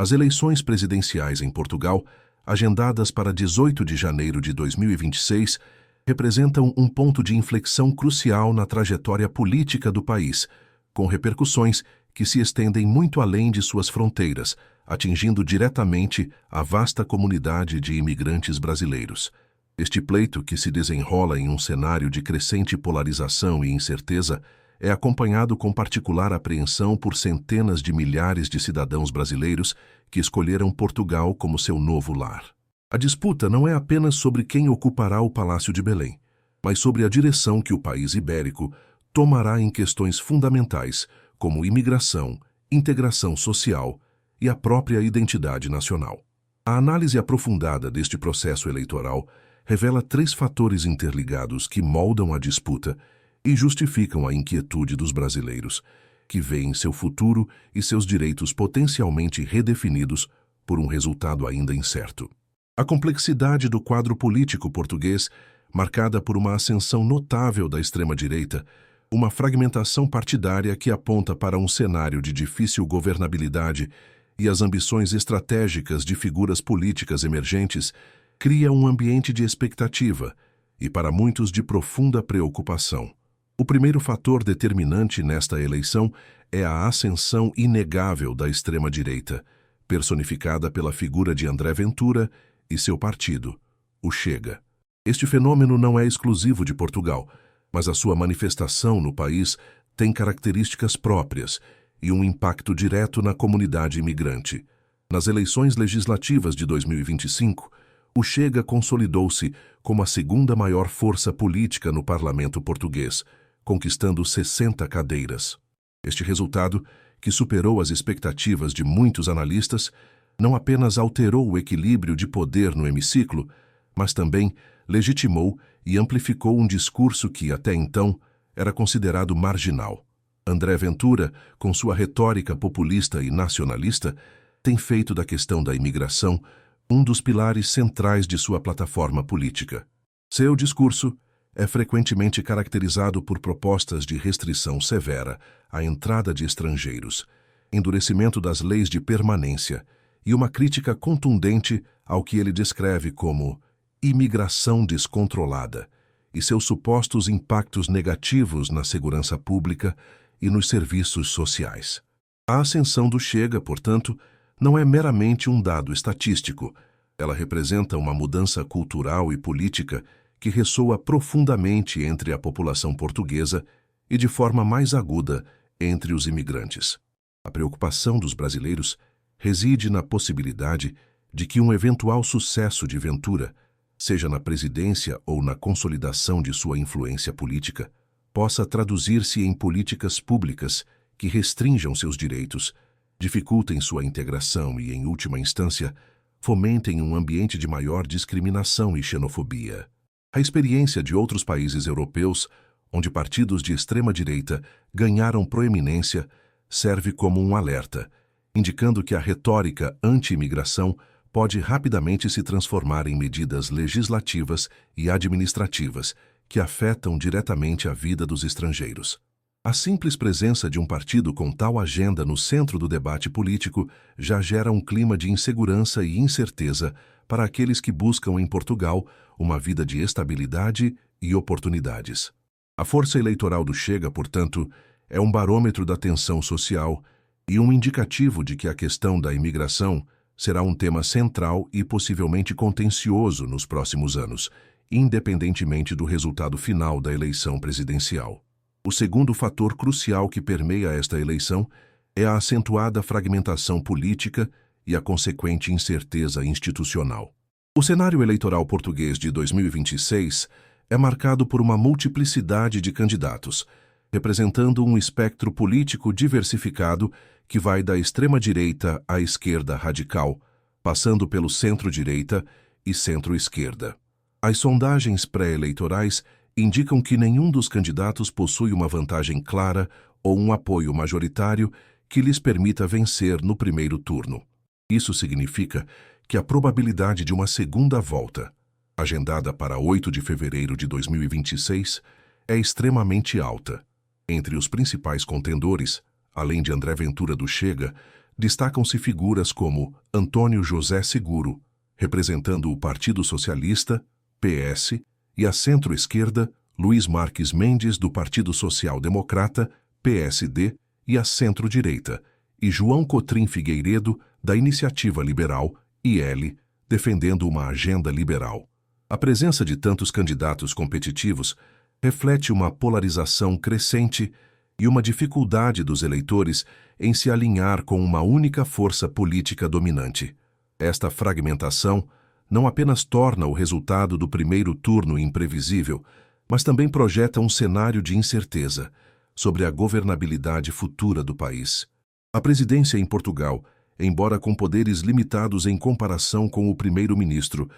As eleições presidenciais em Portugal, agendadas para 18 de janeiro de 2026, representam um ponto de inflexão crucial na trajetória política do país, com repercussões que se estendem muito além de suas fronteiras, atingindo diretamente a vasta comunidade de imigrantes brasileiros. Este pleito, que se desenrola em um cenário de crescente polarização e incerteza, é acompanhado com particular apreensão por centenas de milhares de cidadãos brasileiros que escolheram Portugal como seu novo lar. A disputa não é apenas sobre quem ocupará o Palácio de Belém, mas sobre a direção que o país ibérico tomará em questões fundamentais, como imigração, integração social e a própria identidade nacional. A análise aprofundada deste processo eleitoral revela 3 fatores interligados que moldam a disputa e justificam a inquietude dos brasileiros, que veem seu futuro e seus direitos potencialmente redefinidos por um resultado ainda incerto. A complexidade do quadro político português, marcada por uma ascensão notável da extrema-direita, uma fragmentação partidária que aponta para um cenário de difícil governabilidade e as ambições estratégicas de figuras políticas emergentes, cria um ambiente de expectativa e, para muitos, de profunda preocupação. O primeiro fator determinante nesta eleição é a ascensão inegável da extrema-direita, personificada pela figura de André Ventura e seu partido, o Chega. Este fenômeno não é exclusivo de Portugal, mas a sua manifestação no país tem características próprias e um impacto direto na comunidade imigrante. Nas eleições legislativas de 2025, o Chega consolidou-se como a segunda maior força política no parlamento português, conquistando 60 cadeiras. Este resultado, que superou as expectativas de muitos analistas, não apenas alterou o equilíbrio de poder no hemiciclo, mas também legitimou e amplificou um discurso que, até então, era considerado marginal. André Ventura, com sua retórica populista e nacionalista, tem feito da questão da imigração um dos pilares centrais de sua plataforma política. Seu discurso é frequentemente caracterizado por propostas de restrição severa à entrada de estrangeiros, endurecimento das leis de permanência e uma crítica contundente ao que ele descreve como imigração descontrolada e seus supostos impactos negativos na segurança pública e nos serviços sociais. A ascensão do Chega, portanto, não é meramente um dado estatístico. Ela representa uma mudança cultural e política que ressoa profundamente entre a população portuguesa e, de forma mais aguda, entre os imigrantes. A preocupação dos brasileiros reside na possibilidade de que um eventual sucesso de Ventura, seja na presidência ou na consolidação de sua influência política, possa traduzir-se em políticas públicas que restringam seus direitos, dificultem sua integração e, em última instância, fomentem um ambiente de maior discriminação e xenofobia. A experiência de outros países europeus, onde partidos de extrema-direita ganharam proeminência, serve como um alerta, indicando que a retórica anti-imigração pode rapidamente se transformar em medidas legislativas e administrativas que afetam diretamente a vida dos estrangeiros. A simples presença de um partido com tal agenda no centro do debate político já gera um clima de insegurança e incerteza para aqueles que buscam em Portugal uma vida de estabilidade e oportunidades. A força eleitoral do Chega, portanto, é um barômetro da tensão social e um indicativo de que a questão da imigração será um tema central e possivelmente contencioso nos próximos anos, independentemente do resultado final da eleição presidencial. O segundo fator crucial que permeia esta eleição é a acentuada fragmentação política e a consequente incerteza institucional. O cenário eleitoral português de 2026 é marcado por uma multiplicidade de candidatos, representando um espectro político diversificado que vai da extrema-direita à esquerda radical, passando pelo centro-direita e centro-esquerda. As sondagens pré-eleitorais indicam que nenhum dos candidatos possui uma vantagem clara ou um apoio majoritário que lhes permita vencer no primeiro turno. Isso significa que a probabilidade de uma segunda volta, agendada para 8 de fevereiro de 2026, é extremamente alta. Entre os principais contendores, além de André Ventura do Chega, destacam-se figuras como Antônio José Seguro, representando o Partido Socialista, PS, e a centro-esquerda, Luiz Marques Mendes, do Partido Social Democrata, PSD, e a centro-direita, e João Cotrim Figueiredo, da Iniciativa Liberal, IL, defendendo uma agenda liberal. A presença de tantos candidatos competitivos reflete uma polarização crescente e uma dificuldade dos eleitores em se alinhar com uma única força política dominante. Esta fragmentação não apenas torna o resultado do primeiro turno imprevisível, mas também projeta um cenário de incerteza sobre a governabilidade futura do país. A presidência em Portugal, embora com poderes limitados em comparação com o primeiro-ministro,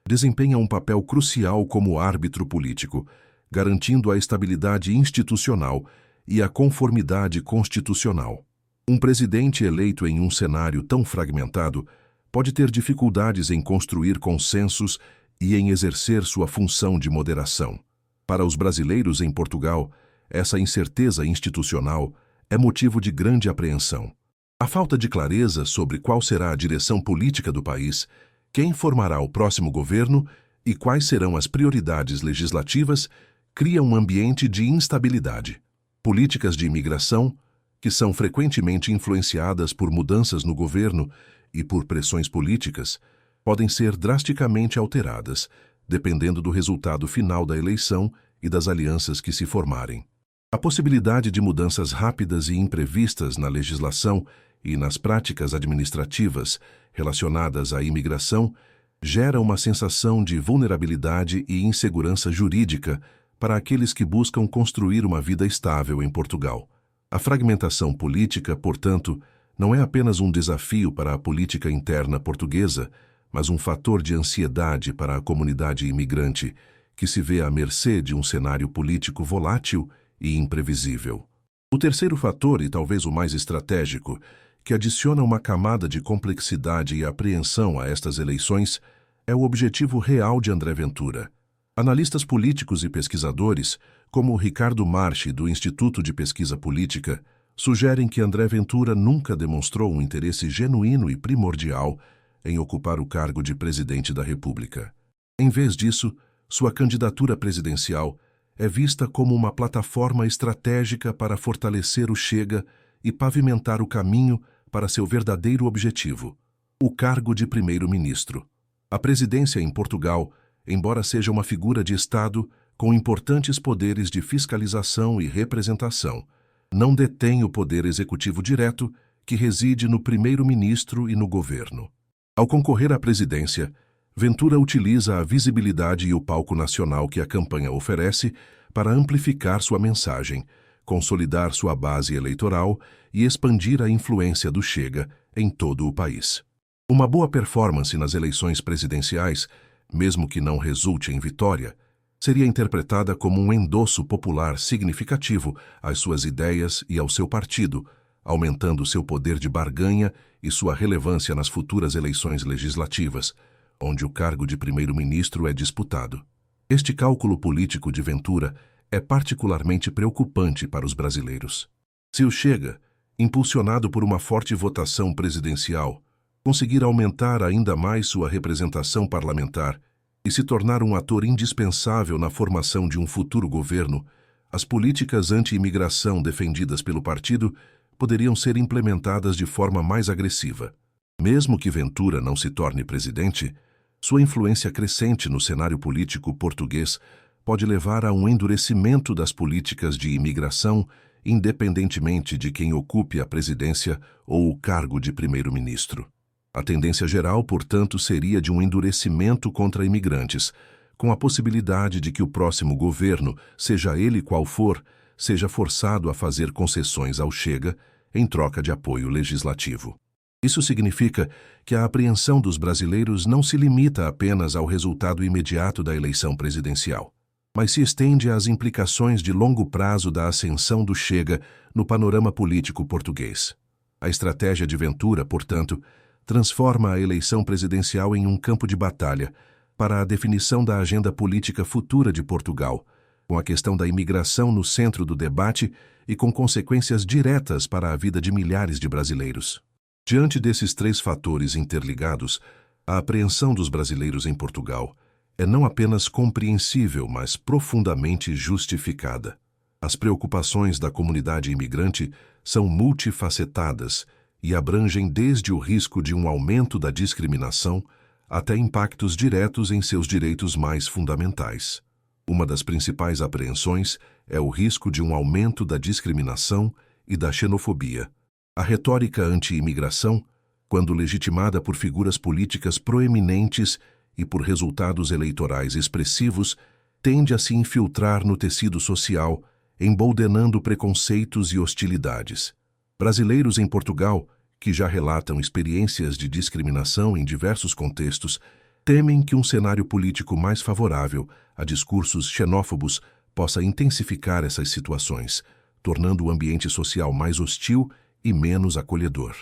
desempenha um papel crucial como árbitro político, garantindo a estabilidade institucional e a conformidade constitucional. Um presidente eleito em um cenário tão fragmentado pode ter dificuldades em construir consensos e em exercer sua função de moderação. Para os brasileiros em Portugal, essa incerteza institucional é motivo de grande apreensão. A falta de clareza sobre qual será a direção política do país, quem formará o próximo governo e quais serão as prioridades legislativas cria um ambiente de instabilidade. Políticas de imigração, que são frequentemente influenciadas por mudanças no governo e por pressões políticas, podem ser drasticamente alteradas, dependendo do resultado final da eleição e das alianças que se formarem. A possibilidade de mudanças rápidas e imprevistas na legislação e nas práticas administrativas relacionadas à imigração gera uma sensação de vulnerabilidade e insegurança jurídica para aqueles que buscam construir uma vida estável em Portugal. A fragmentação política, portanto, não é apenas um desafio para a política interna portuguesa, mas um fator de ansiedade para a comunidade imigrante, que se vê à mercê de um cenário político volátil e imprevisível. O terceiro fator, e talvez o mais estratégico, que adiciona uma camada de complexidade e apreensão a estas eleições, é o objetivo real de André Ventura. Analistas políticos e pesquisadores, como Ricardo Marchi, do Instituto de Pesquisa Política, sugerem que André Ventura nunca demonstrou um interesse genuíno e primordial em ocupar o cargo de presidente da República. Em vez disso, sua candidatura presidencial é vista como uma plataforma estratégica para fortalecer o Chega e pavimentar o caminho para seu verdadeiro objetivo, o cargo de primeiro-ministro. A presidência em Portugal, embora seja uma figura de Estado com importantes poderes de fiscalização e representação, não detém o poder executivo direto que reside no primeiro-ministro e no governo. Ao concorrer à presidência, Ventura utiliza a visibilidade e o palco nacional que a campanha oferece para amplificar sua mensagem, consolidar sua base eleitoral e expandir a influência do Chega em todo o país. Uma boa performance nas eleições presidenciais, mesmo que não resulte em vitória, seria interpretada como um endosso popular significativo às suas ideias e ao seu partido, aumentando seu poder de barganha e sua relevância nas futuras eleições legislativas, onde o cargo de primeiro-ministro é disputado. Este cálculo político de Ventura é particularmente preocupante para os brasileiros. Se o Chega, impulsionado por uma forte votação presidencial, conseguir aumentar ainda mais sua representação parlamentar e se tornar um ator indispensável na formação de um futuro governo, as políticas anti-imigração defendidas pelo partido poderiam ser implementadas de forma mais agressiva. Mesmo que Ventura não se torne presidente, sua influência crescente no cenário político português pode levar a um endurecimento das políticas de imigração, independentemente de quem ocupe a presidência ou o cargo de primeiro-ministro. A tendência geral, portanto, seria de um endurecimento contra imigrantes, com a possibilidade de que o próximo governo, seja ele qual for, seja forçado a fazer concessões ao Chega em troca de apoio legislativo. Isso significa que a apreensão dos brasileiros não se limita apenas ao resultado imediato da eleição presidencial, mas se estende às implicações de longo prazo da ascensão do Chega no panorama político português. A estratégia de Ventura, portanto, transforma a eleição presidencial em um campo de batalha para a definição da agenda política futura de Portugal, com a questão da imigração no centro do debate e com consequências diretas para a vida de milhares de brasileiros. Diante desses três fatores interligados, a apreensão dos brasileiros em Portugal é não apenas compreensível, mas profundamente justificada. As preocupações da comunidade imigrante são multifacetadas e abrangem desde o risco de um aumento da discriminação até impactos diretos em seus direitos mais fundamentais. Uma das principais apreensões é o risco de um aumento da discriminação e da xenofobia. A retórica anti-imigração, quando legitimada por figuras políticas proeminentes e por resultados eleitorais expressivos, tende a se infiltrar no tecido social, emboldenando preconceitos e hostilidades. Brasileiros em Portugal, que já relatam experiências de discriminação em diversos contextos, temem que um cenário político mais favorável a discursos xenófobos possa intensificar essas situações, tornando o ambiente social mais hostil e menos acolhedor.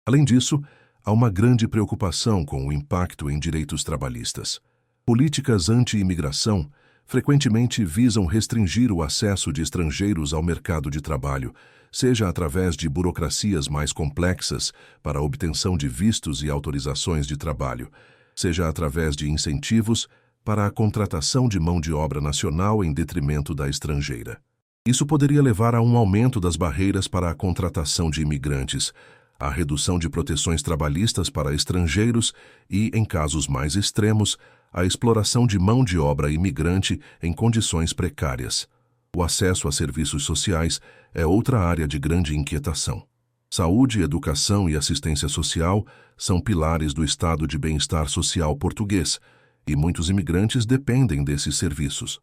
Além disso, há uma grande preocupação com o impacto em direitos trabalhistas. Políticas anti-imigração frequentemente visam restringir o acesso de estrangeiros ao mercado de trabalho, seja através de burocracias mais complexas para a obtenção de vistos e autorizações de trabalho, seja através de incentivos para a contratação de mão de obra nacional em detrimento da estrangeira. Isso poderia levar a um aumento das barreiras para a contratação de imigrantes, a redução de proteções trabalhistas para estrangeiros e, em casos mais extremos, a exploração de mão de obra imigrante em condições precárias. O acesso a serviços sociais é outra área de grande inquietação. Saúde, educação e assistência social são pilares do estado de bem-estar social português, e muitos imigrantes dependem desses serviços.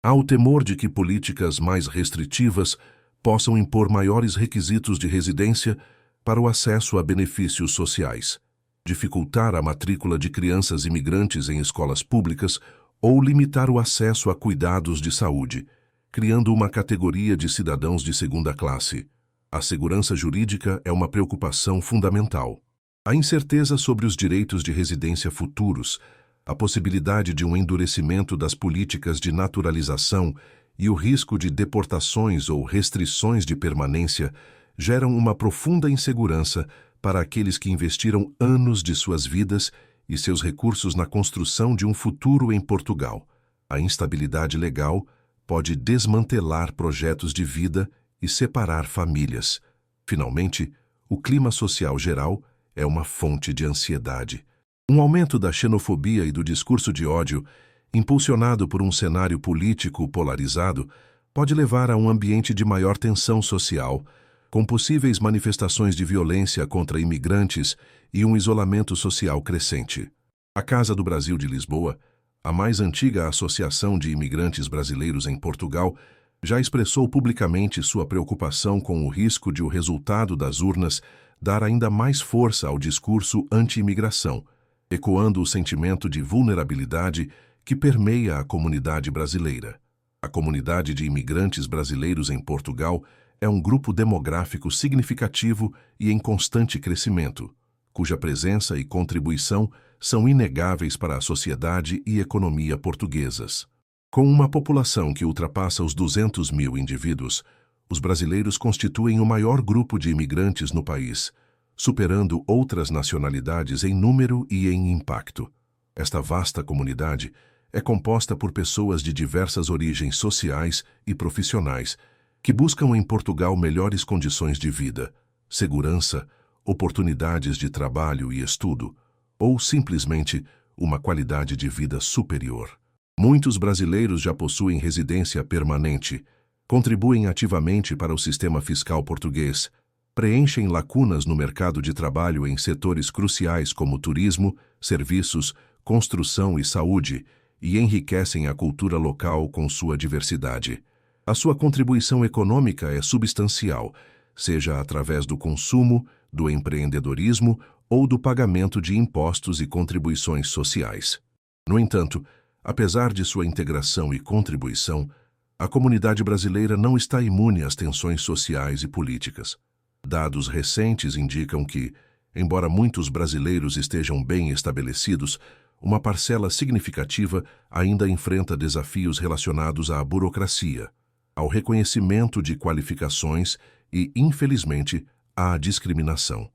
Há o temor de que políticas mais restritivas possam impor maiores requisitos de residência para o acesso a benefícios sociais, dificultar a matrícula de crianças imigrantes em escolas públicas ou limitar o acesso a cuidados de saúde, criando uma categoria de cidadãos de segunda classe. A segurança jurídica é uma preocupação fundamental. A incerteza sobre os direitos de residência futuros, a possibilidade de um endurecimento das políticas de naturalização e o risco de deportações ou restrições de permanência geram uma profunda insegurança para aqueles que investiram anos de suas vidas e seus recursos na construção de um futuro em Portugal. A instabilidade legal pode desmantelar projetos de vida e separar famílias. Finalmente, o clima social geral é uma fonte de ansiedade. Um aumento da xenofobia e do discurso de ódio, impulsionado por um cenário político polarizado, pode levar a um ambiente de maior tensão social, com possíveis manifestações de violência contra imigrantes e um isolamento social crescente. A Casa do Brasil de Lisboa, a mais antiga associação de imigrantes brasileiros em Portugal, já expressou publicamente sua preocupação com o risco de o resultado das urnas dar ainda mais força ao discurso anti-imigração, ecoando o sentimento de vulnerabilidade que permeia a comunidade brasileira. A comunidade de imigrantes brasileiros em Portugal é um grupo demográfico significativo e em constante crescimento, cuja presença e contribuição são inegáveis para a sociedade e economia portuguesas. Com uma população que ultrapassa os 200 mil indivíduos, os brasileiros constituem o maior grupo de imigrantes no país, superando outras nacionalidades em número e em impacto. Esta vasta comunidade é composta por pessoas de diversas origens sociais e profissionais que buscam em Portugal melhores condições de vida, segurança, oportunidades de trabalho e estudo, ou simplesmente uma qualidade de vida superior. Muitos brasileiros já possuem residência permanente, contribuem ativamente para o sistema fiscal português, preenchem lacunas no mercado de trabalho em setores cruciais como turismo, serviços, construção e saúde, e enriquecem a cultura local com sua diversidade. A sua contribuição econômica é substancial, seja através do consumo, do empreendedorismo ou do pagamento de impostos e contribuições sociais. No entanto, apesar de sua integração e contribuição, a comunidade brasileira não está imune às tensões sociais e políticas. Dados recentes indicam que, embora muitos brasileiros estejam bem estabelecidos, uma parcela significativa ainda enfrenta desafios relacionados à burocracia, ao reconhecimento de qualificações e, infelizmente, à discriminação.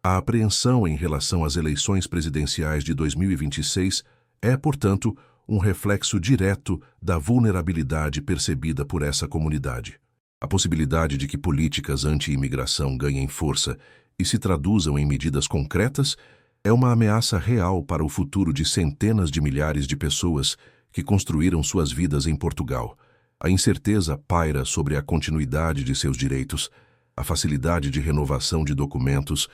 A apreensão em relação às eleições presidenciais de 2026 é, portanto, um reflexo direto da vulnerabilidade percebida por essa comunidade. A possibilidade de que políticas anti-imigração ganhem força e se traduzam em medidas concretas é uma ameaça real para o futuro de centenas de milhares de pessoas que construíram suas vidas em Portugal. A incerteza paira sobre a continuidade de seus direitos, a facilidade de renovação de documentos,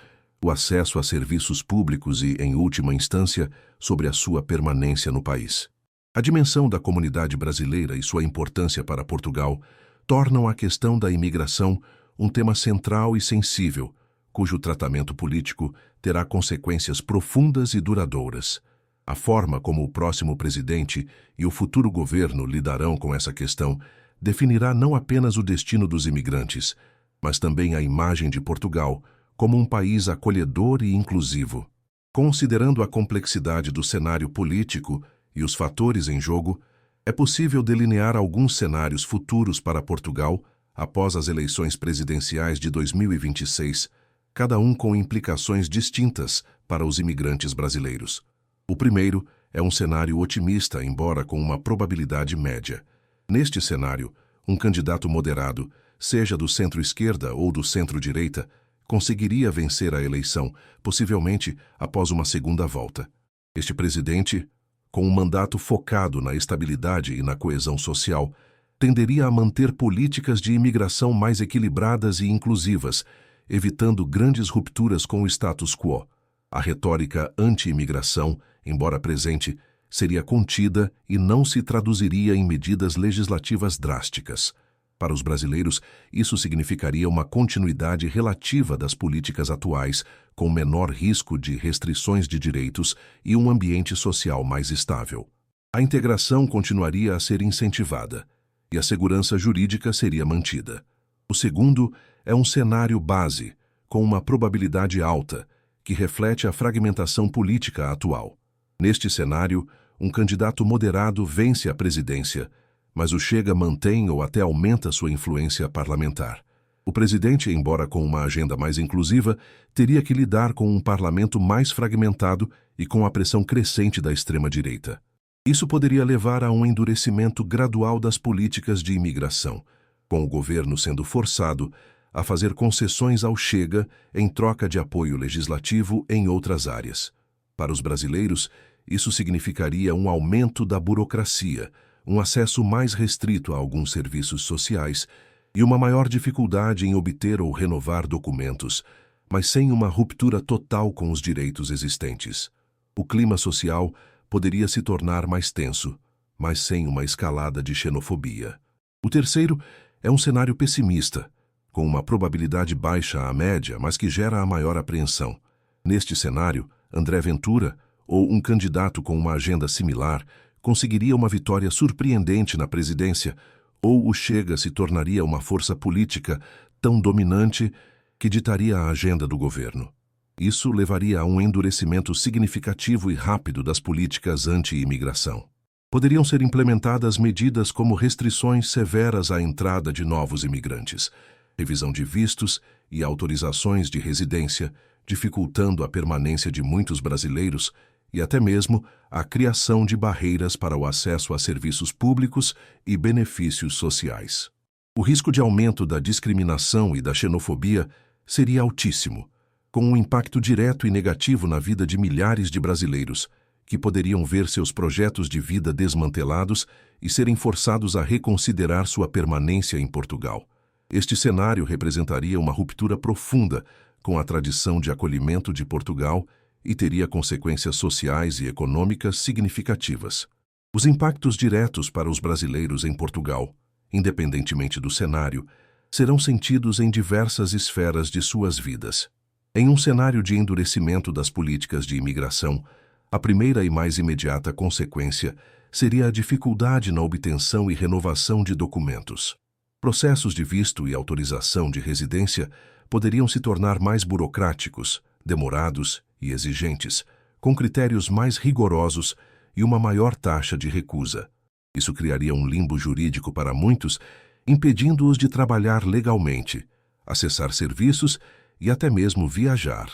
o acesso a serviços públicos e, em última instância, sobre a sua permanência no país. A dimensão da comunidade brasileira e sua importância para Portugal tornam a questão da imigração um tema central e sensível, cujo tratamento político terá consequências profundas e duradouras. A forma como o próximo presidente e o futuro governo lidarão com essa questão definirá não apenas o destino dos imigrantes, mas também a imagem de Portugal como um país acolhedor e inclusivo. Considerando a complexidade do cenário político e os fatores em jogo, é possível delinear alguns cenários futuros para Portugal após as eleições presidenciais de 2026, cada um com implicações distintas para os imigrantes brasileiros. O primeiro é um cenário otimista, embora com uma probabilidade média. Neste cenário, um candidato moderado, seja do centro-esquerda ou do centro-direita, conseguiria vencer a eleição, possivelmente após uma segunda volta. Este presidente, com um mandato focado na estabilidade e na coesão social, tenderia a manter políticas de imigração mais equilibradas e inclusivas, evitando grandes rupturas com o status quo. A retórica anti-imigração, embora presente, seria contida e não se traduziria em medidas legislativas drásticas. Para os brasileiros, isso significaria uma continuidade relativa das políticas atuais, com menor risco de restrições de direitos e um ambiente social mais estável. A integração continuaria a ser incentivada e a segurança jurídica seria mantida. O segundo é um cenário base, com uma probabilidade alta, que reflete a fragmentação política atual. Neste cenário, um candidato moderado vence a presidência, mas o Chega mantém ou até aumenta sua influência parlamentar. O presidente, embora com uma agenda mais inclusiva, teria que lidar com um parlamento mais fragmentado e com a pressão crescente da extrema-direita. Isso poderia levar a um endurecimento gradual das políticas de imigração, com o governo sendo forçado a fazer concessões ao Chega em troca de apoio legislativo em outras áreas. Para os brasileiros, isso significaria um aumento da burocracia, um acesso mais restrito a alguns serviços sociais e uma maior dificuldade em obter ou renovar documentos, mas sem uma ruptura total com os direitos existentes. O clima social poderia se tornar mais tenso, mas sem uma escalada de xenofobia. O terceiro é um cenário pessimista, com uma probabilidade baixa à média, mas que gera a maior apreensão. Neste cenário, André Ventura, ou um candidato com uma agenda similar, conseguiria uma vitória surpreendente na presidência, ou o Chega se tornaria uma força política tão dominante que ditaria a agenda do governo. Isso levaria a um endurecimento significativo e rápido das políticas anti-imigração. Poderiam ser implementadas medidas como restrições severas à entrada de novos imigrantes, revisão de vistos e autorizações de residência, dificultando a permanência de muitos brasileiros e até mesmo a criação de barreiras para o acesso a serviços públicos e benefícios sociais. O risco de aumento da discriminação e da xenofobia seria altíssimo, com um impacto direto e negativo na vida de milhares de brasileiros, que poderiam ver seus projetos de vida desmantelados e serem forçados a reconsiderar sua permanência em Portugal. Este cenário representaria uma ruptura profunda com a tradição de acolhimento de Portugal e teria consequências sociais e econômicas significativas. Os impactos diretos para os brasileiros em Portugal, independentemente do cenário, serão sentidos em diversas esferas de suas vidas. Em um cenário de endurecimento das políticas de imigração, a primeira e mais imediata consequência seria a dificuldade na obtenção e renovação de documentos. Processos de visto e autorização de residência poderiam se tornar mais burocráticos, demorados e exigentes, com critérios mais rigorosos e uma maior taxa de recusa. Isso criaria um limbo jurídico para muitos, impedindo-os de trabalhar legalmente, acessar serviços e até mesmo viajar.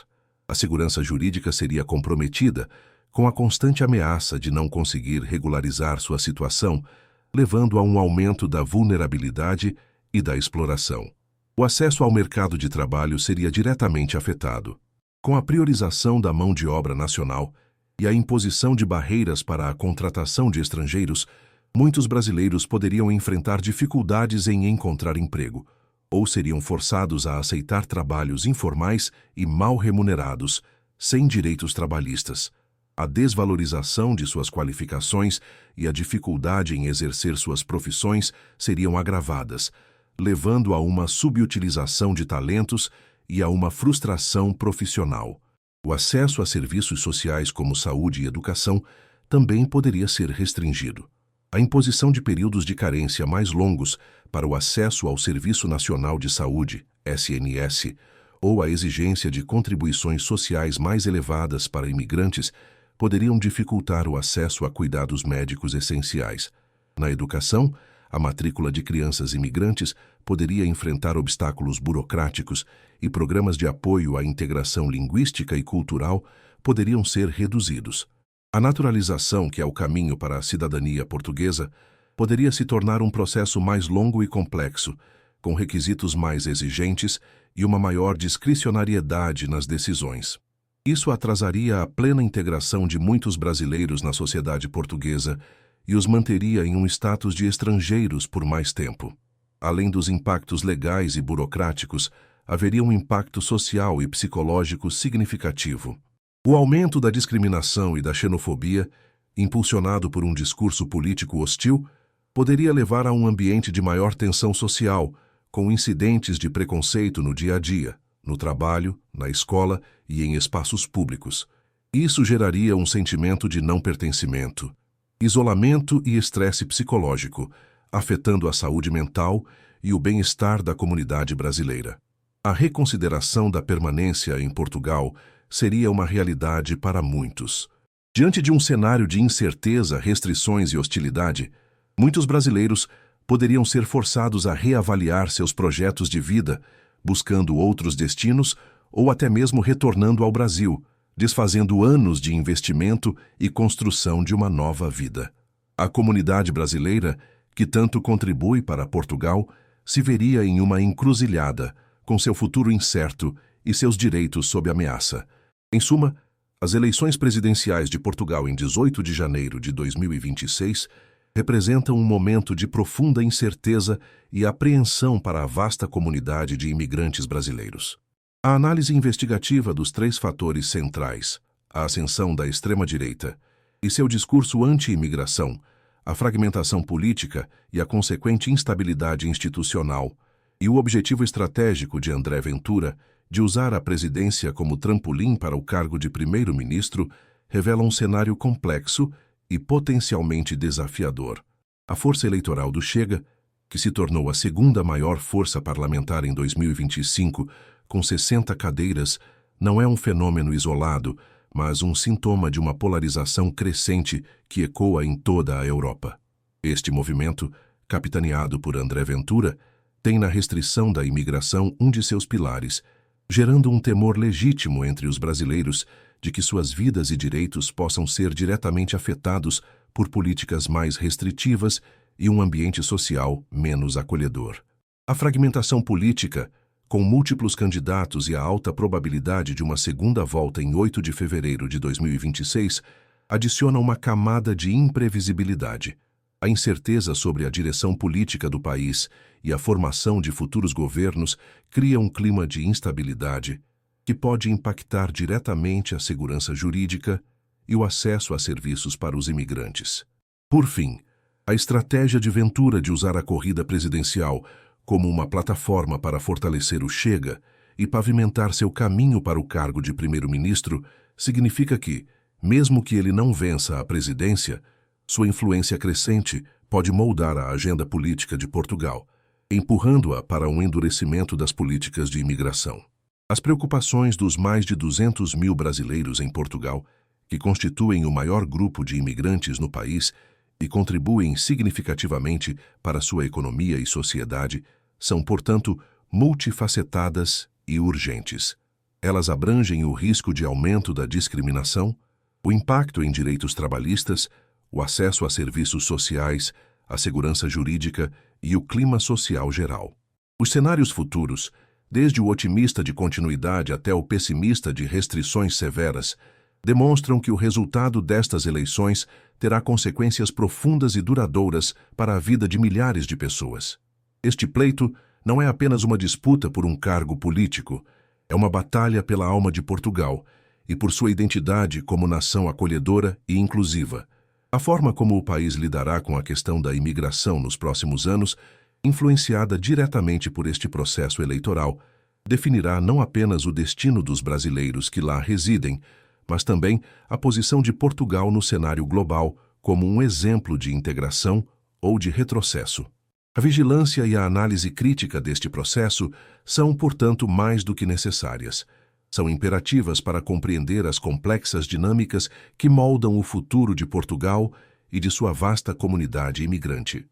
A segurança jurídica seria comprometida, com a constante ameaça de não conseguir regularizar sua situação, levando a um aumento da vulnerabilidade e da exploração. O acesso ao mercado de trabalho seria diretamente afetado. Com a priorização da mão de obra nacional e a imposição de barreiras para a contratação de estrangeiros, muitos brasileiros poderiam enfrentar dificuldades em encontrar emprego, ou seriam forçados a aceitar trabalhos informais e mal remunerados, sem direitos trabalhistas. A desvalorização de suas qualificações e a dificuldade em exercer suas profissões seriam agravadas, levando a uma subutilização de talentos e a uma frustração profissional. O acesso a serviços sociais como saúde e educação também poderia ser restringido. A imposição de períodos de carência mais longos para o acesso ao Serviço Nacional de Saúde, SNS, ou a exigência de contribuições sociais mais elevadas para imigrantes poderiam dificultar o acesso a cuidados médicos essenciais. Na educação, a matrícula de crianças imigrantes poderia enfrentar obstáculos burocráticos e programas de apoio à integração linguística e cultural poderiam ser reduzidos. A naturalização, que é o caminho para a cidadania portuguesa, poderia se tornar um processo mais longo e complexo, com requisitos mais exigentes e uma maior discricionariedade nas decisões. Isso atrasaria a plena integração de muitos brasileiros na sociedade portuguesa e os manteria em um status de estrangeiros por mais tempo. Além dos impactos legais e burocráticos, haveria um impacto social e psicológico significativo. O aumento da discriminação e da xenofobia, impulsionado por um discurso político hostil, poderia levar a um ambiente de maior tensão social, com incidentes de preconceito no dia a dia, no trabalho, na escola e em espaços públicos. Isso geraria um sentimento de não pertencimento, isolamento e estresse psicológico, afetando a saúde mental e o bem-estar da comunidade brasileira. A reconsideração da permanência em Portugal seria uma realidade para muitos. Diante de um cenário de incerteza, restrições e hostilidade, muitos brasileiros poderiam ser forçados a reavaliar seus projetos de vida, buscando outros destinos ou até mesmo retornando ao Brasil, desfazendo anos de investimento e construção de uma nova vida. A comunidade brasileira, que tanto contribui para Portugal, se veria em uma encruzilhada, com seu futuro incerto e seus direitos sob ameaça. Em suma, as eleições presidenciais de Portugal em 18 de janeiro de 2026 representam um momento de profunda incerteza e apreensão para a vasta comunidade de imigrantes brasileiros. A análise investigativa dos três fatores centrais, a ascensão da extrema-direita e seu discurso anti-imigração, a fragmentação política e a consequente instabilidade institucional, e o objetivo estratégico de André Ventura de usar a presidência como trampolim para o cargo de primeiro-ministro, revela um cenário complexo e potencialmente desafiador. A força eleitoral do Chega, que se tornou a segunda maior força parlamentar em 2025, com 60 cadeiras, não é um fenômeno isolado, mas um sintoma de uma polarização crescente que ecoa em toda a Europa. Este movimento, capitaneado por André Ventura, tem na restrição da imigração um de seus pilares, gerando um temor legítimo entre os brasileiros de que suas vidas e direitos possam ser diretamente afetados por políticas mais restritivas e um ambiente social menos acolhedor. A fragmentação política, com múltiplos candidatos e a alta probabilidade de uma segunda volta em 8 de fevereiro de 2026, adiciona uma camada de imprevisibilidade. A incerteza sobre a direção política do país e a formação de futuros governos cria um clima de instabilidade que pode impactar diretamente a segurança jurídica e o acesso a serviços para os imigrantes. Por fim, a estratégia de Ventura de usar a corrida presidencial como uma plataforma para fortalecer o Chega e pavimentar seu caminho para o cargo de primeiro-ministro significa que, mesmo que ele não vença a presidência, sua influência crescente pode moldar a agenda política de Portugal, empurrando-a para um endurecimento das políticas de imigração. As preocupações dos mais de 200 mil brasileiros em Portugal, que constituem o maior grupo de imigrantes no país e contribuem significativamente para sua economia e sociedade, são, portanto, multifacetadas e urgentes. Elas abrangem o risco de aumento da discriminação, o impacto em direitos trabalhistas, o acesso a serviços sociais, a segurança jurídica e o clima social geral. Os cenários futuros, desde o otimista de continuidade até o pessimista de restrições severas, demonstram que o resultado destas eleições terá consequências profundas e duradouras para a vida de milhares de pessoas. Este pleito não é apenas uma disputa por um cargo político, é uma batalha pela alma de Portugal e por sua identidade como nação acolhedora e inclusiva. A forma como o país lidará com a questão da imigração nos próximos anos, influenciada diretamente por este processo eleitoral, definirá não apenas o destino dos brasileiros que lá residem, mas também a posição de Portugal no cenário global como um exemplo de integração ou de retrocesso. A vigilância e a análise crítica deste processo são, portanto, mais do que necessárias. São imperativas para compreender as complexas dinâmicas que moldam o futuro de Portugal e de sua vasta comunidade imigrante.